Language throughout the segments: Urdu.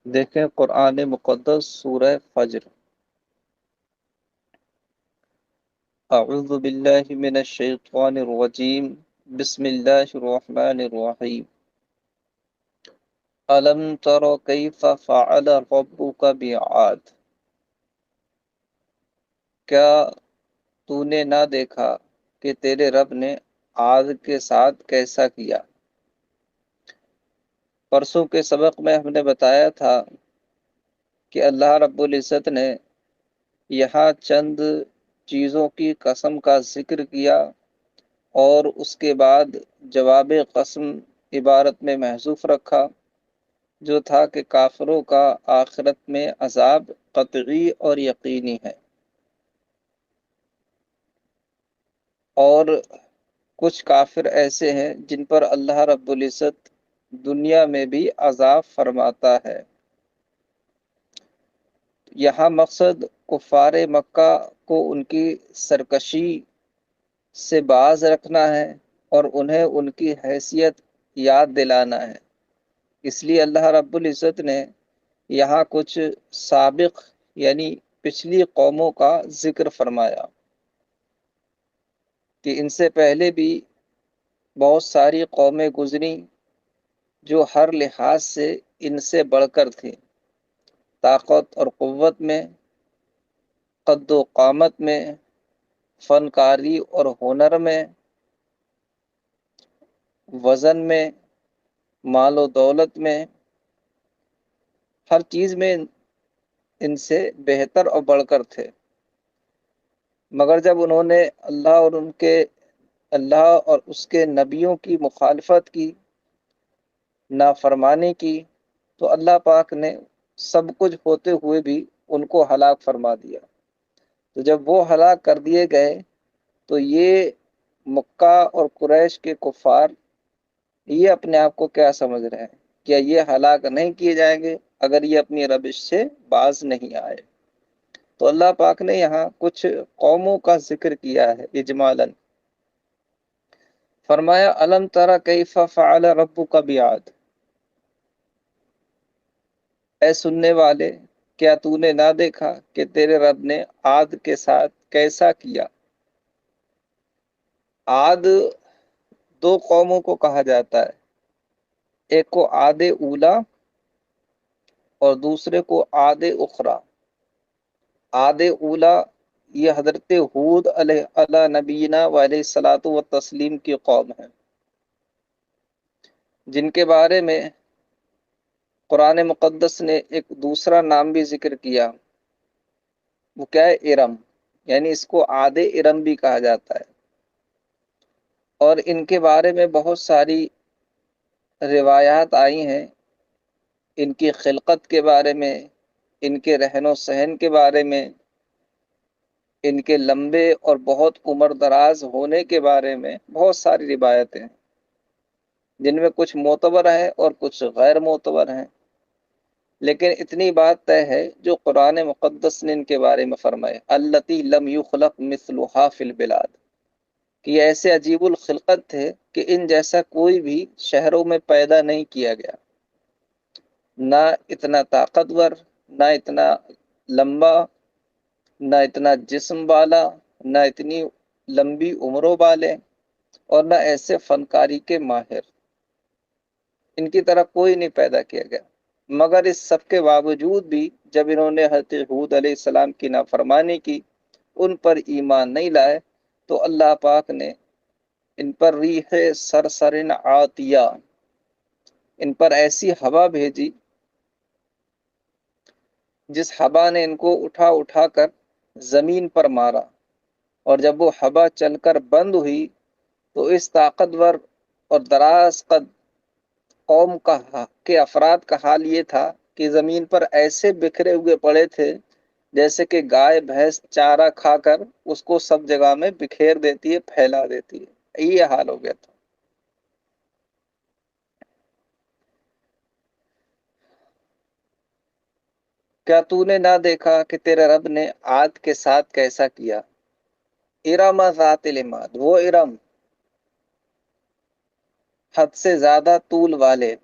دیکھیں قرآن مقدس سورہ فجر۔ اعوذ باللہ من الشیطان الرجیم، بسم اللہ الرحمن الرحیم۔ الم تر کیف فعل ربک بعاد، کیا تو نے نہ دیکھا کہ تیرے رب نے عاد کے ساتھ کیسا کیا۔ پرسوں کے سبق میں ہم نے بتایا تھا کہ اللہ رب العزت نے یہاں چند چیزوں کی قسم کا ذکر کیا اور اس کے بعد جواب قسم عبارت میں محذوف رکھا، جو تھا کہ کافروں کا آخرت میں عذاب قطعی اور یقینی ہے، اور کچھ کافر ایسے ہیں جن پر اللہ رب العزت دنیا میں بھی عذاب فرماتا ہے۔ یہاں مقصد کفار مکہ کو ان کی سرکشی سے باز رکھنا ہے اور انہیں ان کی حیثیت یاد دلانا ہے۔ اس لیے اللہ رب العزت نے یہاں کچھ سابق یعنی پچھلی قوموں کا ذکر فرمایا کہ ان سے پہلے بھی بہت ساری قومیں گزری جو ہر لحاظ سے ان سے بڑھ کر تھیں، طاقت اور قوت میں، قد و قامت میں، فنکاری اور ہنر میں، وزن میں، مال و دولت میں، ہر چیز میں ان سے بہتر اور بڑھ کر تھے۔ مگر جب انہوں نے اللہ اور اس کے نبیوں کی مخالفت کی، نافرمانی کی، تو اللہ پاک نے سب کچھ ہوتے ہوئے بھی ان کو ہلاک فرما دیا۔ تو جب وہ ہلاک کر دیے گئے تو یہ مکہ اور قریش کے کفار یہ اپنے آپ کو کیا سمجھ رہے ہیں؟ کیا یہ ہلاک نہیں کیے جائیں گے اگر یہ اپنی روش سے باز نہیں آئے؟ تو اللہ پاک نے یہاں کچھ قوموں کا ذکر کیا ہے اجمالاً۔ فرمایا الم تری کیف فعل ربک بعاد، اے سننے والے، کیا تو نے نہ دیکھا کہ تیرے رب نے عاد کے ساتھ کیسا کیا۔ عاد دو قوموں کو کہا جاتا ہے، ایک کو عاد اولا اور دوسرے کو عاد اخری۔ عاد اولا یہ حضرت ہود علیہ نبینا و علیہ الصلاۃ والتسلیم کی قوم ہے، جن کے بارے میں قرآن مقدس نے ایک دوسرا نام بھی ذکر کیا، وہ کیا ہے؟ ارم، یعنی اس کو عاد ارم بھی کہا جاتا ہے۔ اور ان کے بارے میں بہت ساری روایات آئی ہیں، ان کی خلقت کے بارے میں، ان کے رہن و سہن کے بارے میں، ان کے لمبے اور بہت عمر دراز ہونے کے بارے میں بہت ساری روایتیں ہیں، جن میں کچھ معتبر ہیں اور کچھ غیر معتبر ہیں، لیکن اتنی بات طے ہے جو قرآن مقدس نے ان کے بارے میں فرمائے، التی لم یخلق مثلها فی البلاد، کہ یہ ایسے عجیب الخلقت تھے کہ ان جیسا کوئی بھی شہروں میں پیدا نہیں کیا گیا، نہ اتنا طاقتور، نہ اتنا لمبا، نہ اتنا جسم والا، نہ اتنی لمبی عمروں والے، اور نہ ایسے فنکاری کے ماہر، ان کی طرح کوئی نہیں پیدا کیا گیا۔ مگر اس سب کے باوجود بھی جب انہوں نے حضرت ہود علیہ السلام کی نافرمانی کی، ان پر ایمان نہیں لائے، تو اللہ پاک نے ان پر ریح سرسرن عاتیہ، ان پر ایسی ہوا بھیجی جس ہوا نے ان کو اٹھا اٹھا کر زمین پر مارا، اور جب وہ ہوا چل کر بند ہوئی تو اس طاقتور اور دراز قد قوم کے افراد کا حال یہ تھا کہ زمین پر ایسے بکھرے ہوئے پڑے تھے جیسے کہ گائے بھینس چارہ کھا کر اس کو سب جگہ میں بکھیر دیتی ہے، پھیلا دیتی ہے، یہ حال ہو گیا تھا۔ کیا تو نے نہ دیکھا کہ تیرے رب نے عاد کے ساتھ کیسا کیا۔ ارم ذات العماد، وہ ارم حد سے زیادہ طول والے،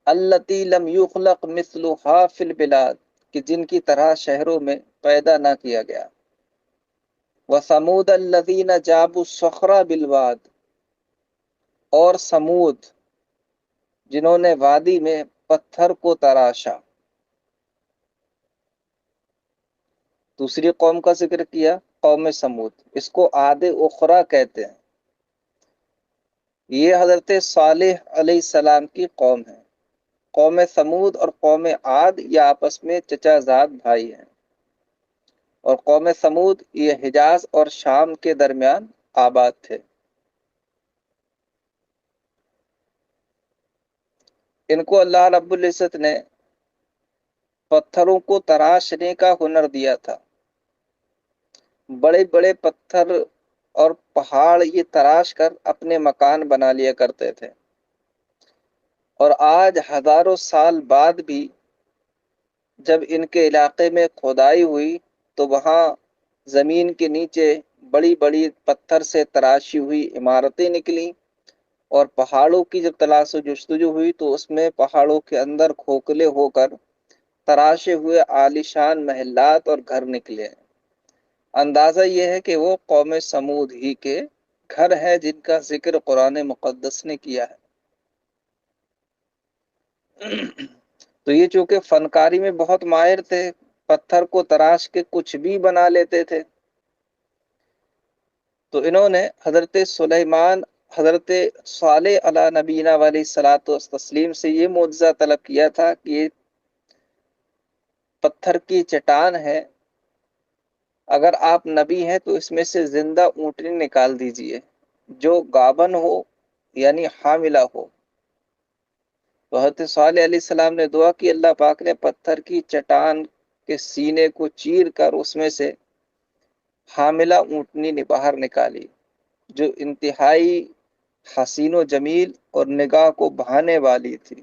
التی لم یخلق مثلها فی البلاد، کہ جن کی طرح شہروں میں پیدا نہ کیا گیا. وثمود الذین جابوا الصخر بالواد، اور سمود جنہوں نے وادی میں پتھر کو تراشا. دوسری قوم کا ذکر کیا، قوم سمود، اس کو عاد اخرى کہتے ہیں. یہ حضرت صالح علیہ السلام کی قوم ہے. قوم سمود اور قوم عاد یہ آپس میں چچا زاد بھائی ہیں، اور قوم سمود یہ حجاز اور شام کے درمیان آباد تھے. ان کو اللہ رب العزت نے پتھروں کو تراشنے کا ہنر دیا تھا. بڑے بڑے پتھر اور پہاڑ یہ تراش کر اپنے مکان بنا لیا کرتے تھے. اور آج ہزاروں سال بعد بھی جب ان کے علاقے میں کھدائی ہوئی تو وہاں زمین کے نیچے بڑی بڑی پتھر سے تراشی ہوئی عمارتیں نکلیں، اور پہاڑوں کی جب تلاش و جستجو ہوئی تو اس میں پہاڑوں کے اندر کھوکھلے ہو کر تراشے ہوئے عالیشان محلات اور گھر نکلے. اندازہ یہ ہے کہ وہ قوم سمود ہی کے گھر ہے جن کا ذکر قرآن مقدس نے کیا ہے. تو یہ چونکہ فنکاری میں بہت ماہر تھے، پتھر کو تراش کے کچھ بھی بنا لیتے تھے، تو انہوں نے حضرت سلیمان، حضرت صالح علیہ نبینا علیہ الصلاۃ والتسلیم سے یہ معجزہ طلب کیا تھا کہ یہ پتھر کی چٹان ہے، اگر آپ نبی ہیں تو اس میں سے زندہ اونٹنی نکال دیجئے جو گابن ہو یعنی حاملہ ہو. تو حضرت صالح علیہ السلام نے دعا کی، اللہ پاک نے پتھر کی چٹان کے سینے کو چیر کر اس میں سے حاملہ اونٹنی باہر نکالی جو انتہائی حسین و جمیل اور نگاہ کو بھانے والی تھی.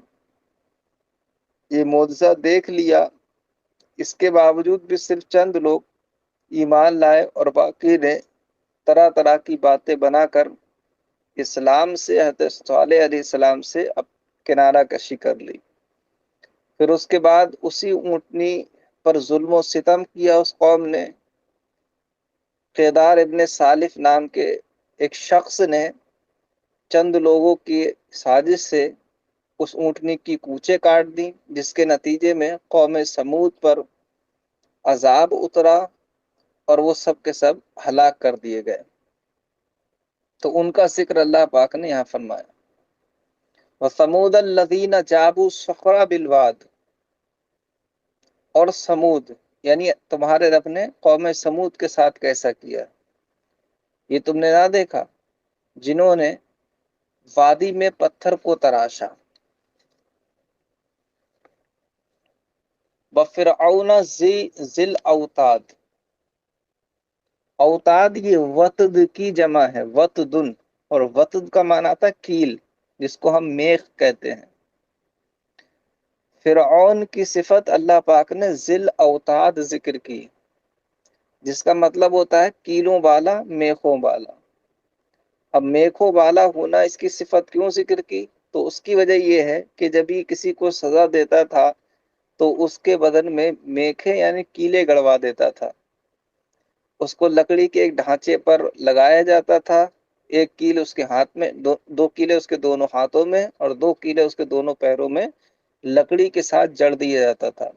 یہ معجزہ دیکھ لیا، اس کے باوجود بھی صرف چند لوگ ایمان لائے اور باقی نے طرح طرح کی باتیں بنا کر اسلام سے، حضرت صالح علیہ السلام سے اب کنارہ کشی کر لی. پھر اس کے بعد اسی اونٹنی پر ظلم و ستم کیا اس قوم نے. قیدار ابن سالف نام کے ایک شخص نے چند لوگوں کی سازش سے اس اونٹنی کی کوچیں کاٹ دیں، جس کے نتیجے میں قوم سمود پر عذاب اترا اور وہ سب کے سب ہلاک کر دیے گئے. تو ان کا ذکر اللہ پاک نے یہاں فرمایا. وَثَمُودَ الَّذِينَ جَابُوا الصَّخْرَ بِالْوَادِ، اور سمود یعنی تمہارے رب نے قوم سمود کے ساتھ کیسا کیا، یہ تم نے نہ دیکھا، جنہوں نے وادی میں پتھر کو تراشا. وَفِرْعَوْنَ ذِی الْأَوْتَادِ، اوتاد یہ وطد کی جمع ہے، وطدن، اور وطد کا معنی تھا کیل، جس کو ہم میخ کہتے ہیں. فرعون کی صفت اللہ پاک نے ذل اوتاد ذکر کی، جس کا مطلب ہوتا ہے کیلوں والا، میخوں والا. اب میخوں والا ہونا اس کی صفت کیوں ذکر کی؟ تو اس کی وجہ یہ ہے کہ جب یہ کسی کو سزا دیتا تھا تو اس کے بدن میں میخیں یعنی کیلے گڑوا دیتا تھا. اس کو لکڑی کے ایک ڈھانچے پر لگایا جاتا تھا، ایک کیل اس کے ہاتھ میں، دو کیلے اس کے دونوں ہاتھوں میں اور دو کیلے اس کے دونوں پیروں میں لکڑی کے ساتھ جڑ دیا جاتا تھا،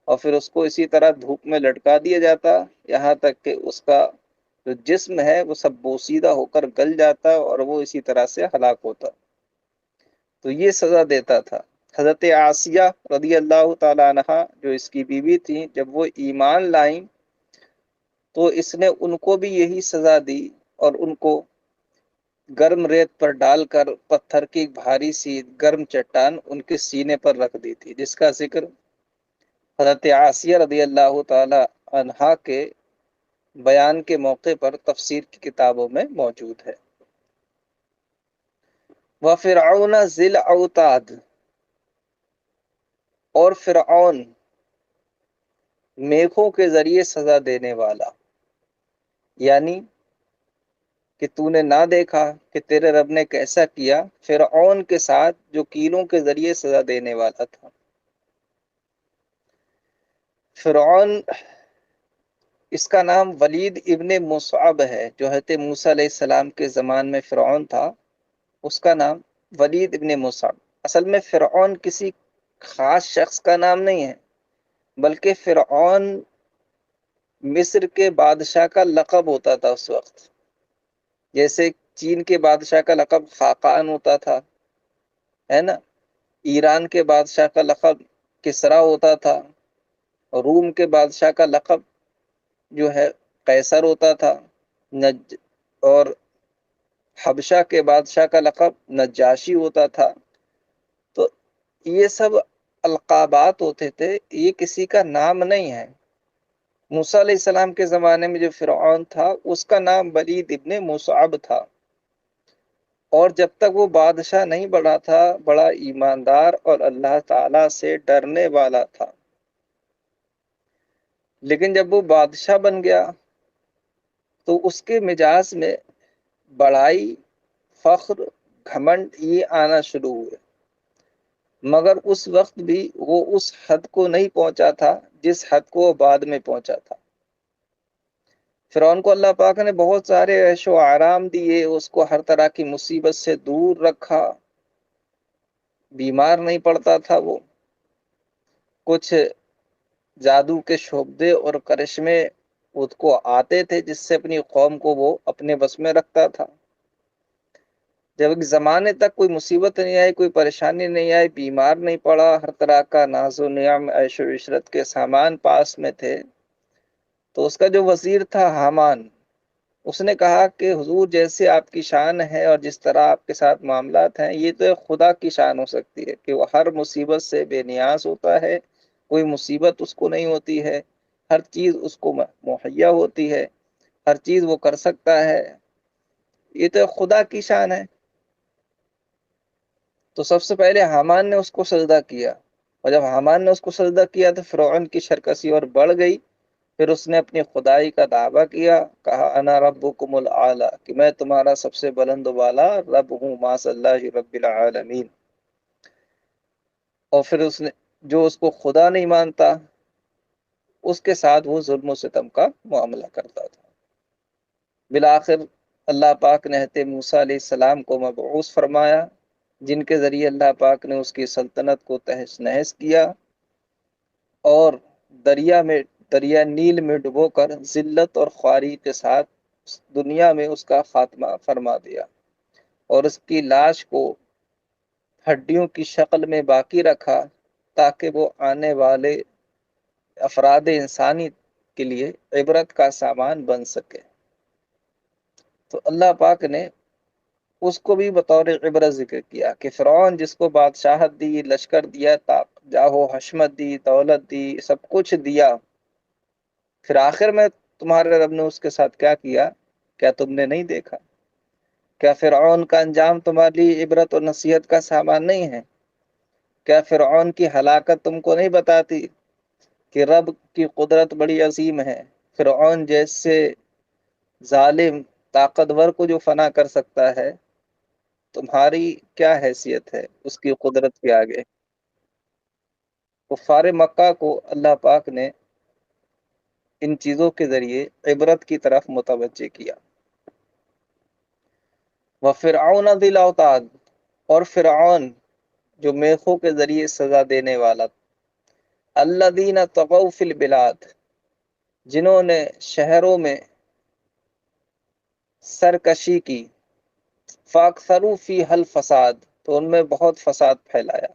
اور پھر اس کو اسی طرح دھوپ میں لٹکا دیا جاتا یہاں تک کہ اس کا جو جسم ہے وہ سب بوسیدہ ہو کر گل جاتا اور وہ اسی طرح سے ہلاک ہوتا. تو یہ سزا دیتا تھا. حضرت آسیہ رضی اللہ تعالی عنہا جو اس کی بیوی تھیں، جب وہ ایمان لائیں تو اس نے ان کو بھی یہی سزا دی اور ان کو گرم ریت پر ڈال کر پتھر کی بھاری سی گرم چٹان ان کے سینے پر رکھ دی تھی، جس کا ذکر حضرت آسیہ رضی اللہ تعالی عنہا کے بیان کے موقع پر تفسیر کی کتابوں میں موجود ہے. وَفِرْعَوْنَ ذِی الْأَوْتَادِ، اور فرعون میخوں کے ذریعے سزا دینے والا، یعنی کہ تو نے نہ دیکھا کہ تیرے رب نے کیسا کیا فرعون کے ساتھ جو کیلوں کے ذریعے سزا دینے والا تھا۔ فرعون، اس کا نام ولید ابن مصعب ہے، جو حضرت موسیٰ علیہ السلام کے زمان میں فرعون تھا، اس کا نام ولید ابن مصعب۔ اصل میں فرعون کسی خاص شخص کا نام نہیں ہے، بلکہ فرعون مصر کے بادشاہ کا لقب ہوتا تھا اس وقت، جیسے چین کے بادشاہ کا لقب خاقان ہوتا تھا، ہے نا، ایران کے بادشاہ کا لقب کسرا ہوتا تھا، روم کے بادشاہ کا لقب جو ہے قیصر ہوتا تھا، اور حبشہ کے بادشاہ کا لقب نجاشی ہوتا تھا۔ تو یہ سب القابات ہوتے تھے، یہ کسی کا نام نہیں ہے۔ موسیٰ علیہ السلام کے زمانے میں جو فرعون تھا اس کا نام ولید ابن مصعب تھا، اور جب تک وہ بادشاہ نہیں بڑا تھا بڑا ایماندار اور اللہ تعالی سے ڈرنے والا تھا، لیکن جب وہ بادشاہ بن گیا تو اس کے مزاج میں بڑائی، فخر، گھمنڈ یہ آنا شروع ہوئے، مگر اس وقت بھی وہ اس حد کو نہیں پہنچا تھا جس حد کو وہ بعد میں پہنچا تھا۔ فرعون کو اللہ پاک نے بہت سارے عیش و آرام دیے، اس کو ہر طرح کی مصیبت سے دور رکھا، بیمار نہیں پڑتا تھا وہ، کچھ جادو کے شعبدے اور کرشمے اس کو آتے تھے جس سے اپنی قوم کو وہ اپنے بس میں رکھتا تھا۔ جب ایک زمانے تک کوئی مصیبت نہیں آئی، کوئی پریشانی نہیں آئی، بیمار نہیں پڑا، ہر طرح کا ناز و نعم، عیش و عشرت کے سامان پاس میں تھے، تو اس کا جو وزیر تھا حامان، اس نے کہا کہ حضور جیسے آپ کی شان ہے اور جس طرح آپ کے ساتھ معاملات ہیں، یہ تو ایک خدا کی شان ہو سکتی ہے کہ وہ ہر مصیبت سے بے نیاز ہوتا ہے، کوئی مصیبت اس کو نہیں ہوتی ہے، ہر چیز اس کو مہیا ہوتی ہے، ہر چیز وہ کر سکتا ہے، یہ تو ایک خدا کی شان ہے۔ تو سب سے پہلے حامان نے اس کو سجدہ کیا، اور جب حامان نے اس کو سجدہ کیا تو فرعون کی سرکشی اور بڑھ گئی، پھر اس نے اپنی خدائی کا دعویٰ کیا، کہا انا ربکم الاعلی، کہ میں تمہارا سب سے بلند و بالا رب ہوں، ما صلی اللہ رب العالمین۔ اور پھر اس نے جو اس کو خدا نہیں مانتا اس کے ساتھ وہ ظلم و ستم کا معاملہ کرتا تھا۔ بالآخر اللہ پاک نے حضرت موسیٰ علیہ السلام کو مبعوث فرمایا، جن کے ذریعے اللہ پاک نے اس کی سلطنت کو تہس نہس کیا، اور دریا نیل میں ڈبو کر ذلت اور خواری کے ساتھ دنیا میں اس کا خاتمہ فرما دیا، اور اس کی لاش کو ہڈیوں کی شکل میں باقی رکھا تاکہ وہ آنے والے افراد انسانی کے لیے عبرت کا سامان بن سکے۔ تو اللہ پاک نے اس کو بھی بطور عبرت ذکر کیا کہ فرعون جس کو بادشاہت دی، لشکر دیا، جاہو حشمت دی، دولت دی، سب کچھ دیا، پھر آخر میں تمہارے رب نے اس کے ساتھ کیا کیا، کیا تم نے نہیں دیکھا؟ کیا فرعون کا انجام تمہارے لیے عبرت اور نصیحت کا سامان نہیں ہے؟ کیا فرعون کی ہلاکت تم کو نہیں بتاتی کہ رب کی قدرت بڑی عظیم ہے؟ فرعون جیسے ظالم طاقتور کو جو فنا کر سکتا ہے، تمہاری کیا حیثیت ہے اس کی قدرت کے آگے؟ کفار مکہ کو اللہ پاک نے ان چیزوں کے ذریعے عبرت کی طرف متوجہ کیا۔ وَفِرْعَوْنَ ذِي الْأَوْتَادِ، اور فرعون جو میخوں کے ذریعے سزا دینے والا، الَّذِينَ طَغَوْا فِي الْبِلَادِ، جنہوں نے شہروں میں سرکشی کی، فَأَكْثَرُوا فِيهَا الْفَسَادَ، تو ان میں بہت فساد پھیلایا،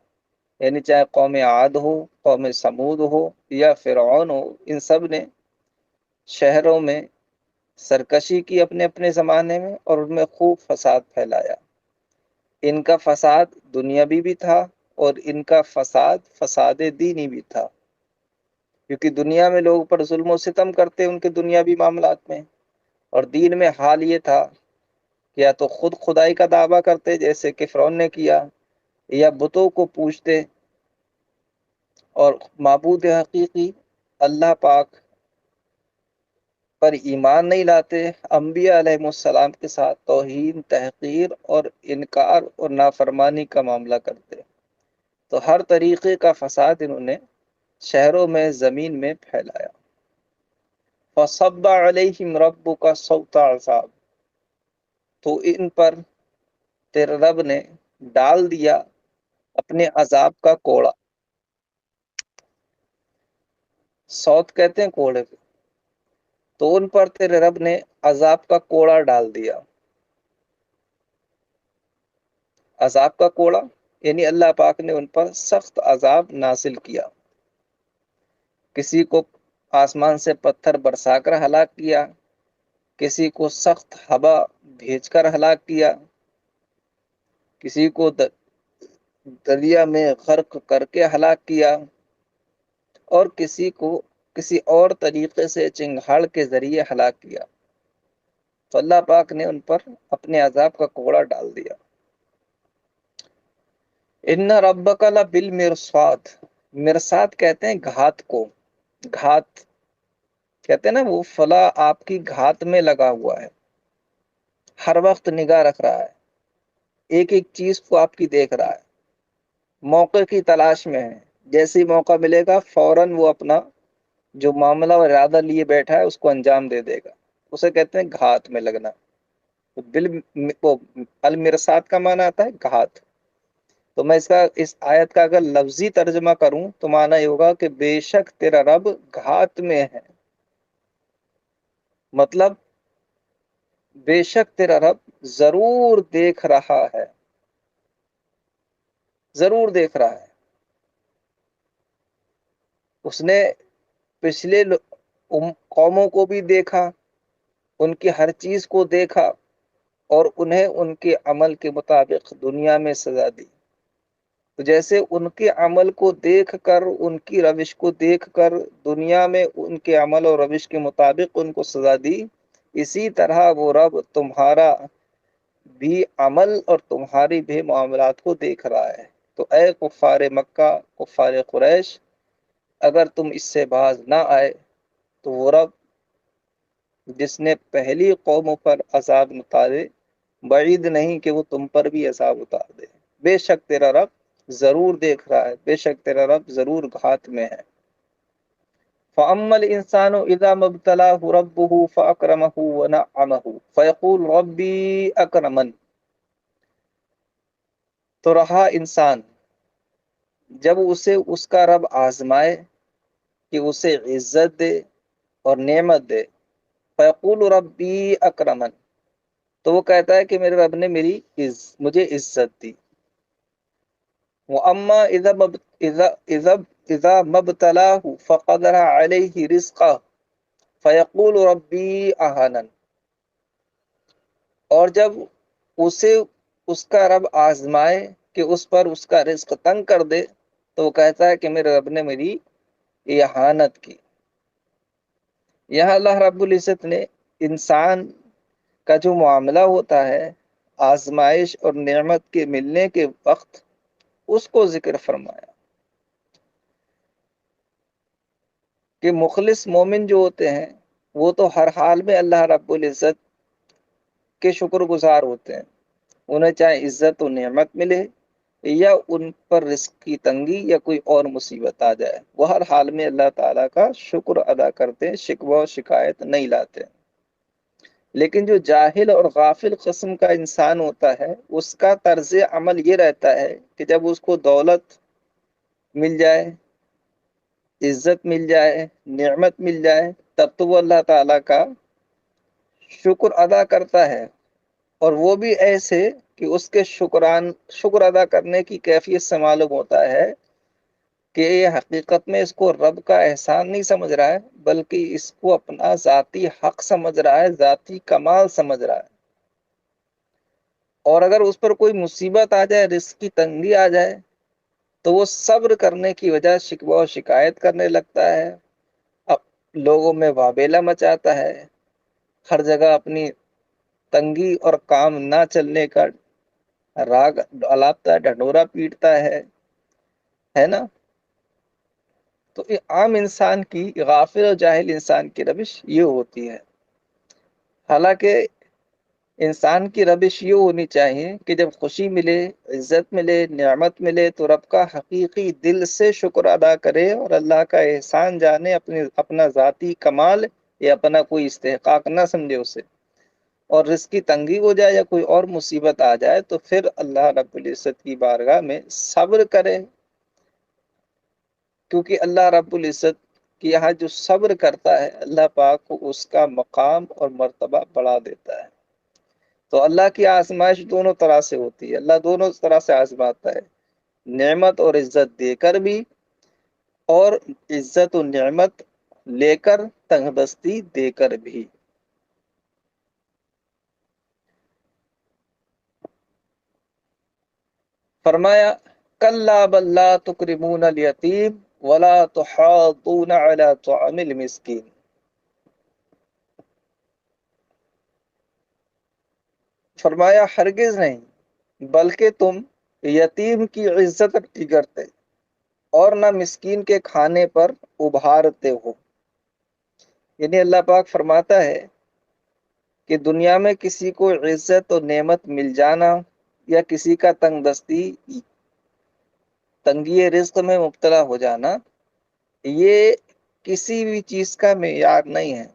یعنی چاہے قوم عاد ہو، قوم سمود ہو یا فرعون ہو، ان سب نے شہروں میں سرکشی کی اپنے اپنے زمانے میں، اور ان میں خوب فساد پھیلایا۔ ان کا فساد دنیاوی بھی تھا اور ان کا فساد فساد دینی بھی تھا، کیونکہ دنیا میں لوگ پر ظلم و ستم کرتے ان کے دنیاوی معاملات میں، اور دین میں حال یہ تھا کہ یا تو خود خدائی کا دعویٰ کرتے جیسے کہ فرعون نے کیا، یا بتوں کو پوجتے، اور معبود حقیقی اللہ پاک پر ایمان نہیں لاتے، انبیاء علیہ السلام کے ساتھ توہین، تحقیر اور انکار اور نافرمانی کا معاملہ کرتے، تو ہر طریقے کا فساد انہوں نے شہروں میں، زمین میں پھیلایا۔ فَصَبَّ عَلَيْهِمْ رَبُّكَ صَوْتَ عَذَابٍ، تو ان پر تیرے رب نے ڈال دیا اپنے عذاب کا کوڑا۔ سوت کہتے ہیں کوڑے کو، تو ان پر تیرے رب نے عذاب کا کوڑا ڈال دیا۔ عذاب کا کوڑا یعنی اللہ پاک نے ان پر سخت عذاب نازل کیا۔ کسی کو آسمان سے پتھر برسا کر ہلاک کیا، کسی کو سخت ہوا بھیج کر ہلاک کیا، کسی کو دریا میں غرق کر کے ہلاک کیا، اور کسی کو کسی اور طریقے سے چنگھاڑ کے ذریعے ہلاک کیا۔ تو اللہ پاک نے ان پر اپنے عذاب کا کوڑا ڈال دیا۔ ان ربک لبالمرصاد، مرصاد کہتے ہیں گھات کو، گھات کہتے ہیں نا، وہ فلاں آپ کی گھات میں لگا ہوا ہے، ہر وقت نگاہ رکھ رہا ہے، ایک ایک چیز کو آپ کی دیکھ رہا ہے، موقع کی تلاش میں ہے، جیسے ہی موقع ملے گا فوراً وہ اپنا جو معاملہ اور ارادہ لیے بیٹھا ہے اس کو انجام دے دے گا، اسے کہتے ہیں گھات میں لگنا۔ المرصاد کا معنی آتا ہے گھات۔ تو میں اس آیت کا اگر لفظی ترجمہ کروں تو معنی یہ ہوگا کہ بے شک تیرا رب گھات میں ہے، مطلب بے شک تیرا رب ضرور دیکھ رہا ہے، ضرور دیکھ رہا ہے۔ اس نے پچھلے قوموں کو بھی دیکھا، ان کی ہر چیز کو دیکھا، اور انہیں ان کے عمل کے مطابق دنیا میں سزا دی۔ تو جیسے ان کے عمل کو دیکھ کر، ان کی روش کو دیکھ کر دنیا میں ان کے عمل اور روش کے مطابق ان کو سزا دی، اسی طرح وہ رب تمہارا بھی عمل اور تمہاری بھی معاملات کو دیکھ رہا ہے۔ تو اے کفار مکہ، کفار قریش، اگر تم اس سے باز نہ آئے تو وہ رب جس نے پہلی قوموں پر عذاب اتارے، بعید نہیں کہ وہ تم پر بھی عذاب اتار دے۔ بے شک تیرا رب ضرور دیکھ رہا ہے، بے شک تیرا رب ضرور گھات میں ہے۔ فَأَمَّا الْإِنسَانُ إِذَا مَا ابْتَلَاهُ رَبُّهُ فَأَكْرَمَهُ وَنَعَّمَهُ فَيَقُولُ رَبِّي أَكْرَمَنِ، تو رہا انسان جب اسے اس کا رب آزمائے کہ اسے عزت دے اور نعمت دے، فَيَقُولُ رَبِّي أَكْرَمَنِ، تو وہ کہتا ہے کہ میرے رب نے مجھے عزت دی۔ وَأَمَّا إِذَا مَا ابْتَلَاهُ فَقَدَرَ عَلَيْهِ رِزْقَهُ فَيَقُولُ رَبِّي أَهَانَنِ، اور جب اسے اس کا رب آزمائے کہ اس پر اس کا رزق تنگ کر دے تو وہ کہتا ہے کہ میرے رب نے میری اہانت کی۔ یہاں اللہ رب العزت نے انسان کا جو معاملہ ہوتا ہے آزمائش اور نعمت کے ملنے کے وقت، اس کو ذکر فرمایا کہ مخلص مومن جو ہوتے ہیں وہ تو ہر حال میں اللہ رب العزت کے شکر گزار ہوتے ہیں، انہیں چاہے عزت و نعمت ملے یا ان پر رزق کی تنگی یا کوئی اور مصیبت آ جائے، وہ ہر حال میں اللہ تعالیٰ کا شکر ادا کرتے، شکوہ و شکایت نہیں لاتے۔ لیکن جو جاہل اور غافل قسم کا انسان ہوتا ہے اس کا طرز عمل یہ رہتا ہے کہ جب اس کو دولت مل جائے، عزت مل جائے، نعمت مل جائے، تب تو وہ اللہ تعالیٰ کا شکر ادا کرتا ہے، اور وہ بھی ایسے کہ اس کے شکر ادا کرنے کی کیفیت سے معلوم ہوتا ہے کہ یہ حقیقت میں اس کو رب کا احسان نہیں سمجھ رہا ہے بلکہ اس کو اپنا ذاتی حق سمجھ رہا ہے، ذاتی کمال سمجھ رہا ہے۔ اور اگر اس پر کوئی مصیبت آ جائے، رزق کی تنگی آ جائے، تو وہ صبر کرنے کی وجہ شکوہ و شکایت کرنے لگتا ہے، اب لوگوں میں وابیلا مچاتا ہے، ہر جگہ اپنی تنگی اور کام نہ چلنے کا راگ الاپتا ہے، ڈھنڈورا پیٹتا ہے نا۔ تو یہ عام انسان کی، غافل اور جاہل انسان کی روش یہ ہوتی ہے۔ حالانکہ انسان کی روش یہ ہونی چاہیے کہ جب خوشی ملے، عزت ملے، نعمت ملے تو رب کا حقیقی دل سے شکر ادا کرے اور اللہ کا احسان جانے، اپنا ذاتی کمال یا اپنا کوئی استحقاق نہ سمجھے اسے۔ اور رزق کی تنگی ہو جائے یا کوئی اور مصیبت آ جائے تو پھر اللہ رب العزت کی بارگاہ میں صبر کرے، کیونکہ اللہ رب العزت کہ یہاں جو صبر کرتا ہے اللہ پاک کو اس کا مقام اور مرتبہ بڑھا دیتا ہے۔ تو اللہ کی آزمائش دونوں طرح سے ہوتی ہے، اللہ دونوں طرح سے آزماتا ہے، نعمت اور عزت دے کر بھی اور عزت و نعمت لے کر تنگ دستی دے کر بھی۔ فرمایا کلا بل لا تکرمون الیتیم ولا تحاضون علی طعام المسکین، فرمایا ہرگز نہیں بلکہ تم یتیم کی عزت نہیں کرتے اور نہ مسکین کے کھانے پر ابھارتے ہو۔ یعنی اللہ پاک فرماتا ہے کہ دنیا میں کسی کو عزت و نعمت مل جانا یا کسی کا تنگ دستی، تنگی رزق میں مبتلا ہو جانا، یہ کسی بھی چیز کا معیار نہیں ہے،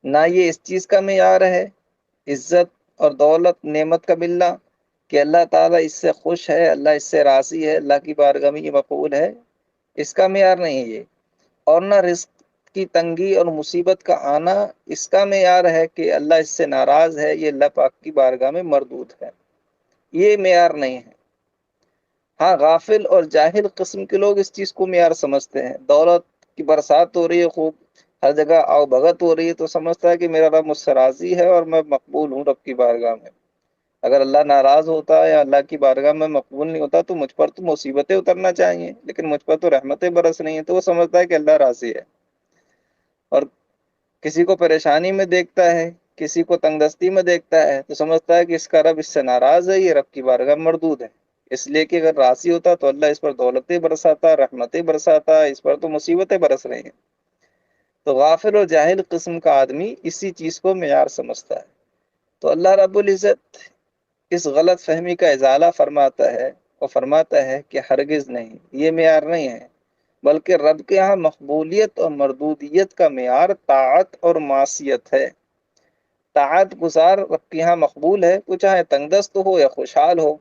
نہ یہ اس چیز کا معیار ہے عزت اور دولت نعمت کا ملنا کہ اللہ تعالیٰ اس سے خوش ہے، اللہ اس سے راضی ہے، اللہ کی بارگاہ میں یہ مقبول ہے، اس کا معیار نہیں ہے یہ۔ اور نہ رزق کی تنگی اور مصیبت کا آنا اس کا معیار ہے کہ اللہ اس سے ناراض ہے، یہ اللہ پاک کی بارگاہ میں مردود ہے، یہ معیار نہیں ہے۔ ہاں غافل اور جاہل قسم کے لوگ اس چیز کو معیار سمجھتے ہیں، دولت کی برسات ہو رہی ہے، خوب ہر جگہ آؤ بھگت ہو رہی ہے تو سمجھتا ہے کہ میرا رب مجھ سے راضی ہے اور میں مقبول ہوں رب کی بارگاہ میں۔ اگر اللہ ناراض ہوتا یا اللہ کی بارگاہ میں مقبول نہیں ہوتا تو مجھ پر تو مصیبتیں اترنا چاہیے، لیکن مجھ پر تو رحمتیں برس رہی ہیں، تو وہ سمجھتا ہے کہ اللہ راضی ہے۔ اور کسی کو پریشانی میں دیکھتا ہے، کسی کو تنگ دستی میں دیکھتا ہے تو سمجھتا ہے کہ اس کا رب اس سے ناراض ہے، یہ رب کی بارگاہ میں مردود ہے۔ اس لیے کہ اگر راضی ہوتا تو اللہ اس پر دولتیں برساتا، رحمتیں برساتا، اس پر تو مصیبتیں برس رہی ہیں۔ تو غافل اور جاہل قسم کا آدمی اسی چیز کو معیار سمجھتا ہے۔ تو اللہ رب العزت اس غلط فہمی کا ازالہ فرماتا ہے اور فرماتا ہے کہ ہرگز نہیں، یہ معیار نہیں ہے، بلکہ رب کے ہاں مقبولیت اور مردودیت کا معیار طاعت اور معصیت ہے۔ طاعت گزار رب کے ہاں مقبول ہے، وہ چاہے تنگ دست ہو یا خوشحال ہو،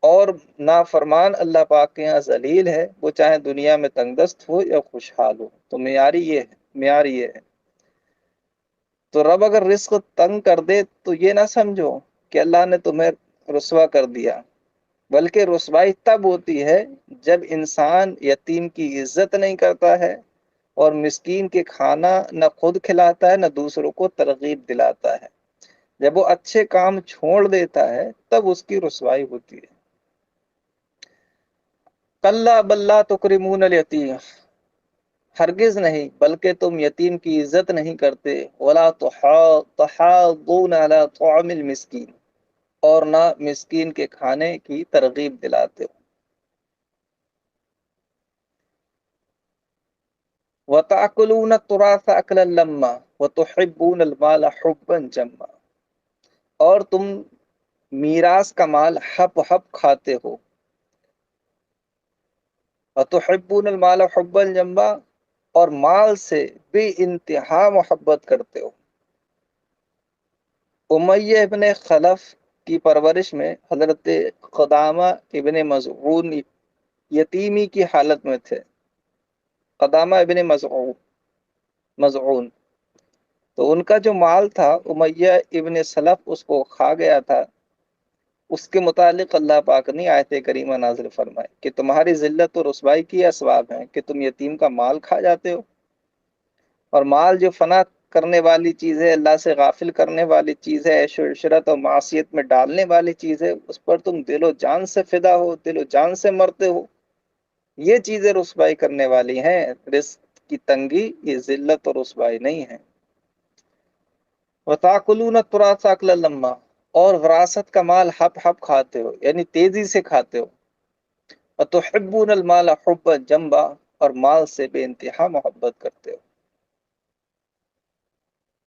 اور نافرمان اللہ پاک کے یہاں ذلیل ہے، وہ چاہے دنیا میں تنگ دست ہو یا خوشحال ہو۔ تو معیار یہ ہے۔ تو رب اگر رزق تنگ کر دے تو یہ نہ سمجھو کہ اللہ نے تمہیں رسوا کر دیا، بلکہ رسوائی تب ہوتی ہے جب انسان یتیم کی عزت نہیں کرتا ہے اور مسکین کے کھانا نہ خود کھلاتا ہے نہ دوسروں کو ترغیب دلاتا ہے۔ جب وہ اچھے کام چھوڑ دیتا ہے تب اس کی رسوائی ہوتی ہے۔ کلا بل لا تکرمون الیتیم، ہرگز نہیں بلکہ تم یتیم کی عزت نہیں کرتے، ولا تحاضون علی طعام المسکین، اور نہ مسکین کے کھانے کی ترغیب دلاتے ہو۔ وَتَأْكُلُونَ التُّرَاثَ أَكْلًا لَمًّا وَتُحِبُّونَ الْمَالَ حُبًّا جَمًّا، اور تم میراث کا مال ہپ ہپ کھاتے ہو۔ وَتُحِبُّونَ الْمَالَ حُبًّا جَمًّا، اور مال سے بے انتہا محبت کرتے ہو۔ امیہ ابن خلف کی پرورش میں حضرت قدامہ ابن مظعون یتیمی کی حالت میں تھے۔ قدامہ ابن مظعون تو ان کا جو مال تھا امیہ ابن سلف اس کو کھا گیا تھا۔ اس کے متعلق اللہ پاک نے آیت کریمہ نازل فرمائی کہ تمہاری ذلت اور رسوائی کی اسباب ہیں کہ تم یتیم کا مال کھا جاتے ہو، اور مال جو فنا کرنے والی چیز ہے، اللہ سے غافل کرنے والی چیز ہے، عیش و عشرت اور معصیت میں ڈالنے والی چیز ہے، اس پر تم دل و جان سے فدا ہو، دل و جان سے مرتے ہو، یہ چیزیں رسوائی کرنے والی ہیں۔ رزق کی تنگی یہ ذلت اور رسوائی نہیں ہے۔ وَتَأْكُلُونَ التُّرَاثَ أَكْلًا لَمًّا، اور وراثت کا مال ہپ ہپ کھاتے ہو یعنی تیزی سے کھاتے ہو۔ وَتُحِبُّونَ الْمَالَ حُبًّا جَمًّا، اور مال سے بے انتہا محبت کرتے ہو۔